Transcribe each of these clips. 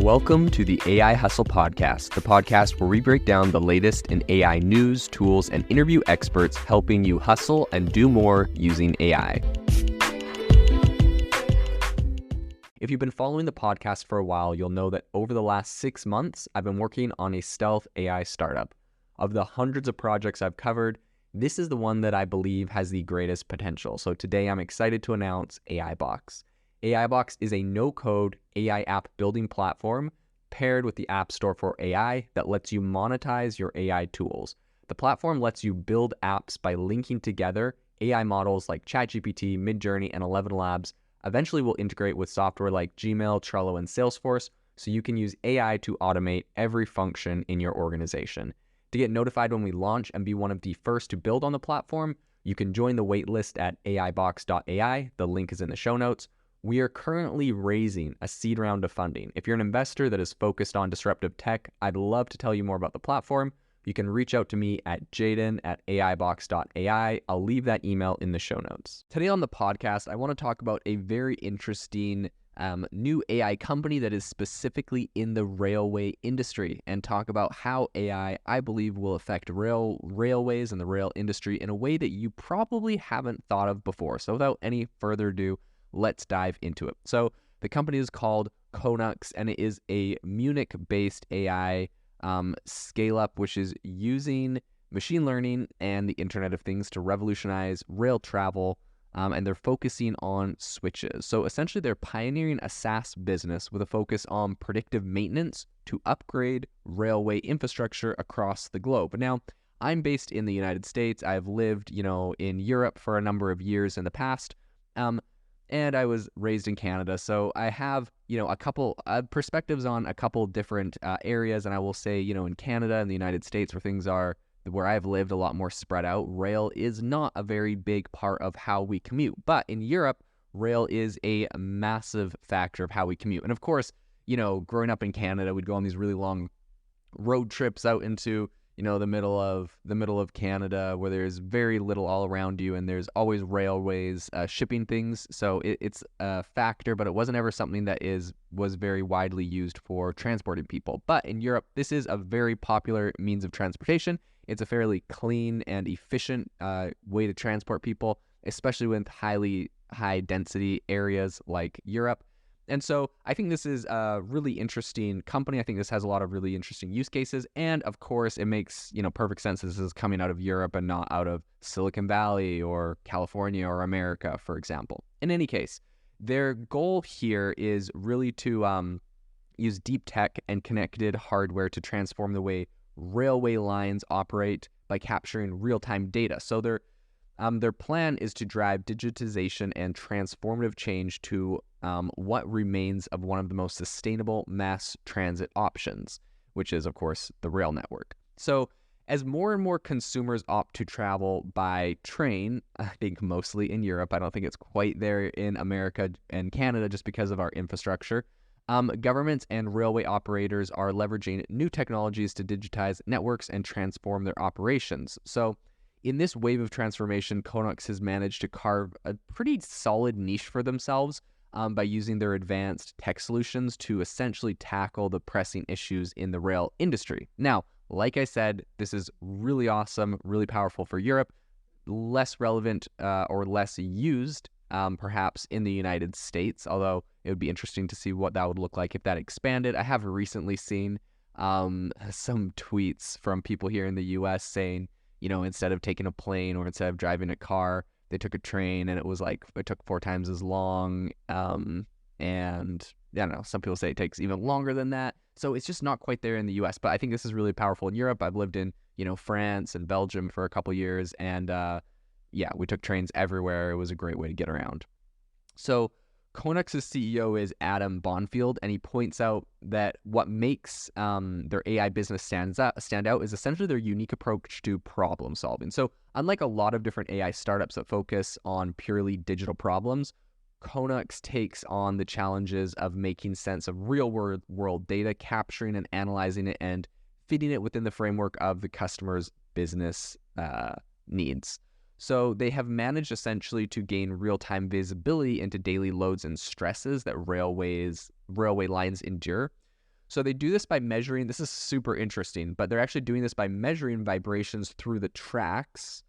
Welcome to the AI Hustle Podcast, the podcast where we break down the latest in AI news, tools, and interview experts helping you hustle and do more using AI. If you've been following the podcast for a while, you'll know that over the last 6 months, I've been working on a stealth AI startup. Of the hundreds of projects I've covered, this is the one that I believe has the greatest potential. So today I'm excited to announce AIBox. AIBox is a no-code AI app building platform paired with the App Store for AI that lets you monetize your AI tools. The platform lets you build apps by linking together AI models like ChatGPT, Midjourney, and 11 Labs. Eventually, we'll integrate with software like Gmail, Trello, and Salesforce, so you can use AI to automate every function in your organization. To get notified when we launch and be one of the first to build on the platform, you can join the waitlist at aibox.ai. The link is in the show notes. We are currently raising a seed round of funding. If you're an investor that is focused on disruptive tech, I'd love to tell you more about the platform. You can reach out to me at jaden@aibox.ai. I'll leave that email in the show notes. Today on the podcast, I want to talk about a very interesting new AI company that is specifically in the railway industry and talk about how AI, I believe, will affect railways and the rail industry in a way that you probably haven't thought of before. So without any further ado, let's dive into it. So the company is called Konux, and it is a Munich-based AI scale-up, which is using machine learning and the Internet of Things to revolutionize rail travel, and they're focusing on switches. So essentially, they're pioneering a SaaS business with a focus on predictive maintenance to upgrade railway infrastructure across the globe. Now, I'm based in the United States. I've lived, in Europe for a number of years in the past. And I was raised in Canada, so I have, a couple perspectives on a couple different areas. And I will say, in Canada and the United States, where I've lived a lot more spread out, rail is not a very big part of how we commute. But in Europe, rail is a massive factor of how we commute. And of course, growing up in Canada, we'd go on these really long road trips out into the middle of Canada, where there's very little all around you, and there's always railways shipping things. So it's a factor, but it wasn't ever something that was very widely used for transporting people. But in Europe, this is a very popular means of transportation. It's a fairly clean and efficient way to transport people, especially with high density areas like Europe. And so I think this is a really interesting company. I think this has a lot of really interesting use cases. And of course, it makes, perfect sense. This is coming out of Europe and not out of Silicon Valley or California or America, for example. In any case, their goal here is really to use deep tech and connected hardware to transform the way railway lines operate by capturing real-time data. So their plan is to drive digitization and transformative change to what remains of one of the most sustainable mass transit options, which is, of course, the rail network. So as more and more consumers opt to travel by train, I think mostly in Europe, I don't think it's quite there in America and Canada just because of our infrastructure, governments and railway operators are leveraging new technologies to digitize networks and transform their operations. So in this wave of transformation, Konux has managed to carve a pretty solid niche for themselves by using their advanced tech solutions to essentially tackle the pressing issues in the rail industry. Now, like I said, this is really awesome, really powerful for Europe, less relevant or less used perhaps in the United States, although it would be interesting to see what that would look like if that expanded. I have recently seen some tweets from people here in the US saying, instead of taking a plane or instead of driving a car, they took a train, and it took 4 times as long. And I don't know, some people say it takes even longer than that. So it's just not quite there in the US, but I think this is really powerful in Europe. I've lived in, France and Belgium for a couple years, and we took trains everywhere. It was a great way to get around. So Konux's CEO is Adam Bonfield, and he points out that what makes their AI business stand out is essentially their unique approach to problem solving. So unlike a lot of different AI startups that focus on purely digital problems, Konux takes on the challenges of making sense of real-world data, capturing and analyzing it, and fitting it within the framework of the customer's business needs. So they have managed essentially to gain real-time visibility into daily loads and stresses that railway lines endure. So they do this by measuring, this is super interesting, but they're actually doing this by measuring vibrations through the tracks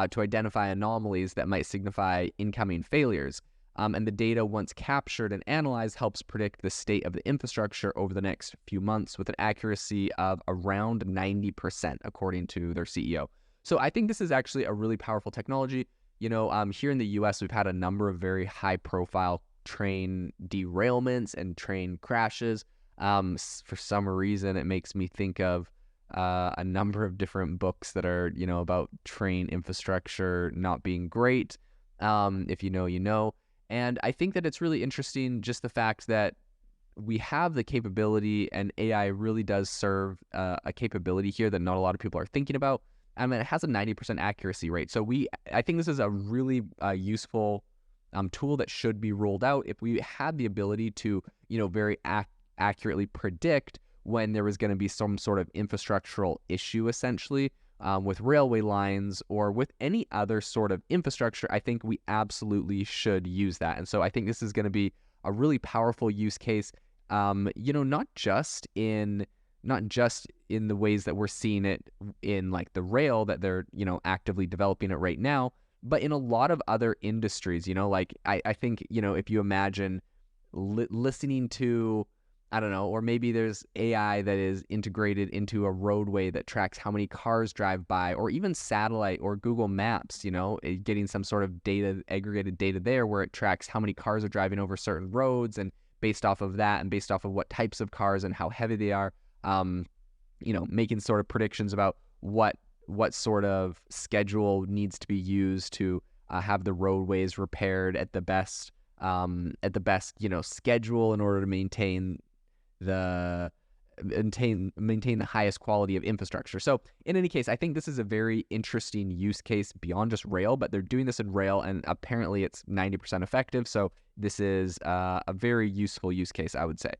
to identify anomalies that might signify incoming failures. And the data, once captured and analyzed, helps predict the state of the infrastructure over the next few months with an accuracy of around 90%, according to their CEO. So I think this is actually a really powerful technology. Here in the US, we've had a number of very high-profile train derailments and train crashes. For some reason, it makes me think of a number of different books that are, about train infrastructure not being great. If you know, you know. And I think that it's really interesting just the fact that we have the capability, and AI really does serve a capability here that not a lot of people are thinking about. I mean, it has a 90% accuracy rate. So I think this is a really useful tool that should be rolled out. If we had the ability to, very accurately predict when there was going to be some sort of infrastructural issue, essentially, with railway lines or with any other sort of infrastructure, I think we absolutely should use that. And so I think this is going to be a really powerful use case, not just in the ways that we're seeing it in like the rail that they're, actively developing it right now, but in a lot of other industries, like I think, if you imagine listening to, I don't know, or maybe there's AI that is integrated into a roadway that tracks how many cars drive by, or even satellite or Google Maps, getting some sort of data, aggregated data there where it tracks how many cars are driving over certain roads, and based off of that and based off of what types of cars and how heavy they are, making sort of predictions about what sort of schedule needs to be used to have the roadways repaired at the best, schedule in order to maintain the highest quality of infrastructure. So in any case, I think this is a very interesting use case beyond just rail, but they're doing this in rail, and apparently it's 90% effective. So this is a very useful use case, I would say.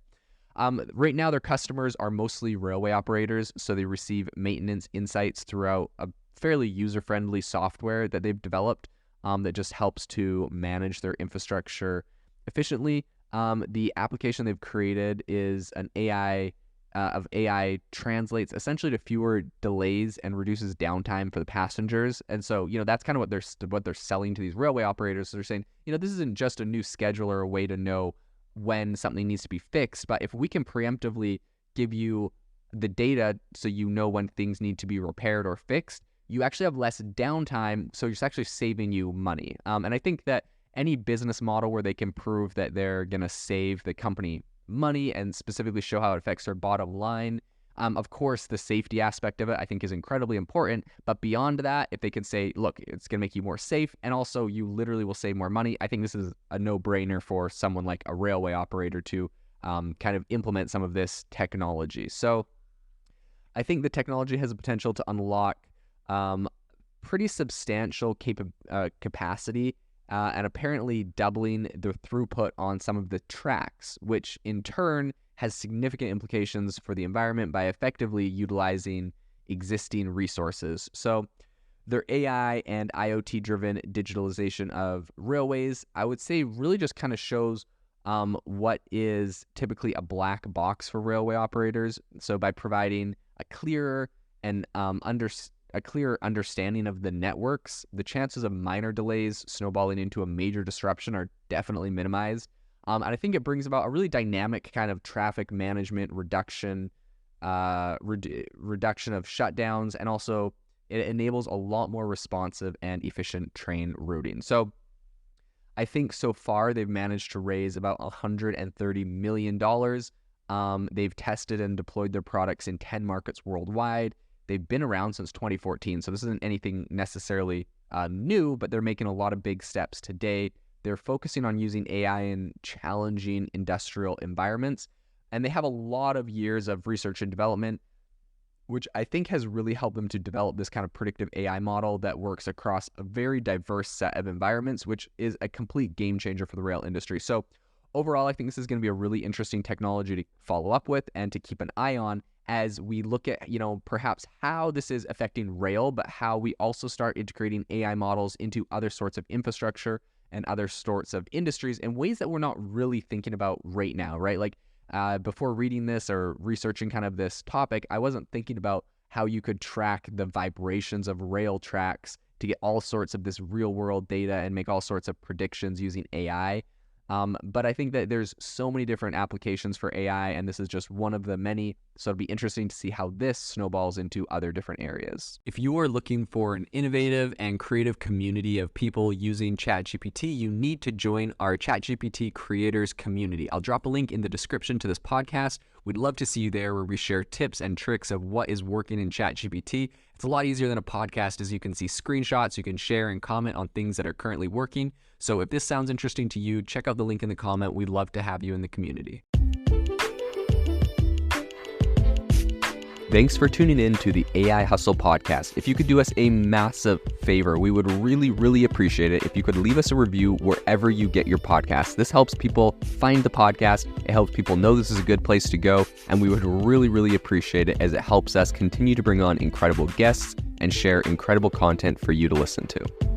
Right now, their customers are mostly railway operators, so they receive maintenance insights throughout a fairly user-friendly software that they've developed that just helps to manage their infrastructure efficiently. The application they've created is an AI translates essentially to fewer delays and reduces downtime for the passengers. And so, that's kind of what they're selling to these railway operators. So they're saying, this isn't just a new schedule or a way to know when something needs to be fixed, but if we can preemptively give you the data so you know when things need to be repaired or fixed, you actually have less downtime, so it's actually saving you money. And I think that any business model where they can prove that they're going to save the company money and specifically show how it affects their bottom line, of course, the safety aspect of it, I think, is incredibly important. But beyond that, if they can say, look, it's going to make you more safe, and also you literally will save more money, I think this is a no-brainer for someone like a railway operator to kind of implement some of this technology. So I think the technology has the potential to unlock pretty substantial capacity and apparently doubling the throughput on some of the tracks, which in turn has significant implications for the environment by effectively utilizing existing resources. So their AI and IoT-driven digitalization of railways, I would say, really just kind of shows what is typically a black box for railway operators. So by providing a clearer and a clearer understanding of the networks, the chances of minor delays snowballing into a major disruption are definitely minimized. And I think it brings about a really dynamic kind of traffic management reduction of shutdowns, and also it enables a lot more responsive and efficient train routing. So I think so far they've managed to raise about $130 million. They've tested and deployed their products in 10 markets worldwide. They've been around since 2014, so this isn't anything necessarily new, but they're making a lot of big steps today. They're focusing on using AI in challenging industrial environments, and they have a lot of years of research and development, which I think has really helped them to develop this kind of predictive AI model that works across a very diverse set of environments, which is a complete game changer for the rail industry. So overall, I think this is going to be a really interesting technology to follow up with and to keep an eye on as we look at, perhaps how this is affecting rail, but how we also start integrating AI models into other sorts of infrastructure and other sorts of industries in ways that we're not really thinking about right now, right? Like Before reading this or researching kind of this topic, I wasn't thinking about how you could track the vibrations of rail tracks to get all sorts of this real world data and make all sorts of predictions using AI. But I think that there's so many different applications for AI, and this is just one of the many. So it'll be interesting to see how this snowballs into other different areas. If you are looking for an innovative and creative community of people using ChatGPT, you need to join our ChatGPT creators community. I'll drop a link in the description to this podcast. We'd love to see you there, where we share tips and tricks of what is working in ChatGPT. It's a lot easier than a podcast, as you can see screenshots, you can share and comment on things that are currently working. So if this sounds interesting to you, check out the link in the comment. We'd love to have you in the community. Thanks for tuning in to the AI Hustle podcast. If you could do us a massive favor, we would really appreciate it if you could leave us a review wherever you get your podcasts. This helps people find the podcast. It helps people know this is a good place to go. And we would really appreciate it, as it helps us continue to bring on incredible guests and share incredible content for you to listen to.